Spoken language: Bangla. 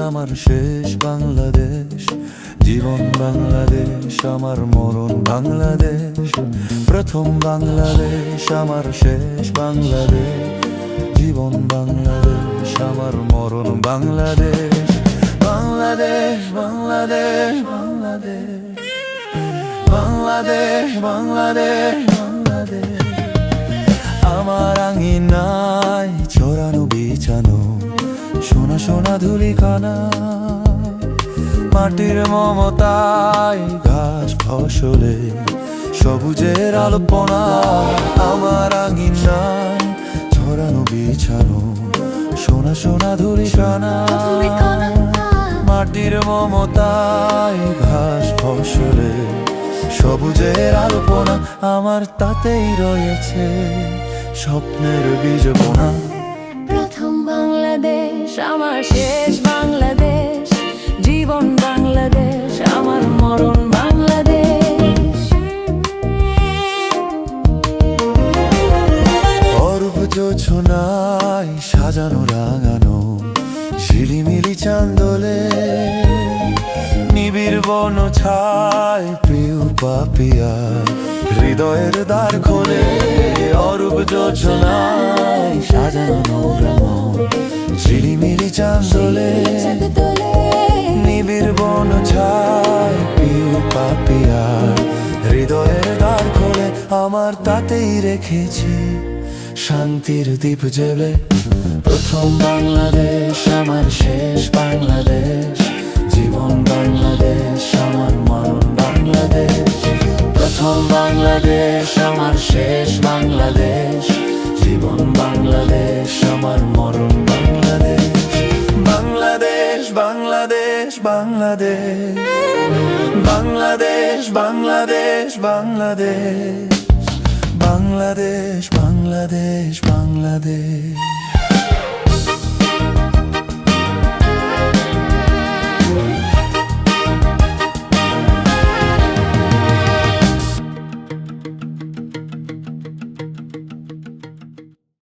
আমার শেষ বাংলাদেশ, জীবন বাংলাদেশ আমার মরণ বাংলাদেশ। প্রথম বাংলাদেশ আমার শেষ বাংলাদেশ, জীবন বাংলাদেশ আমার মরণ বাংলাদেশ। বাংলাদেশ বাংলাদেশ বাংলাদেশ বাংলাদেশ বাংলাদেশ বাংলাদেশ। আমার আঙিনায় ছড়ানো বিছানো সোনা সোনা ধুলিখানা, মাটির মমতায় ঘাস ফসলে সবুজের আলপনা। আমার আঙিনায় ছড়ানো বিছানো সোনা সোনা ধুলিখানা, মাটির মমতায় ঘাস ফসলে সবুজের আলপনা। আমার তাতেই রয়েছে স্বপ্নের বীজ বোনা। প্রথম বাংলাদেশ আমার শেষ বাংলাদেশ, জীবন বাংলাদেশ আমার মরণ বাংলাদেশ। অরূপ জোছনায় সাজানো রাঙানো ঝিলিমিলি চান্দোলে, নিবিড় বন ছায় প্রিয় পাপিয়া হৃদয়ের দ্বার খোলে। অরূপ জোছনায় সাজানো রাঙানো ঝিলিমিলি চান্দোলে, নিবিড় বন ছায় প্রিয় পাপিয়া হৃদয়ের দ্বার খোলে। আমার তাতেই রেখেছি শান্তির দ্বীপ জেলে। প্রথম বাংলাদেশ আমার শেষ বাংলাদেশ, জীবন বাংলাদেশ আমার মরণ বাংলাদেশ। প্রথম বাংলাদেশ আমার শেষ বাংলাদেশ, জীবন বাংলাদেশ আমার মরণ বাংলাদেশ। বাংলাদেশ বাংলাদেশ বাংলাদেশ বাংলাদেশ বাংলাদেশ বাংলাদেশ বাংলাদেশ বাংলাদেশ বাংলাদেশ।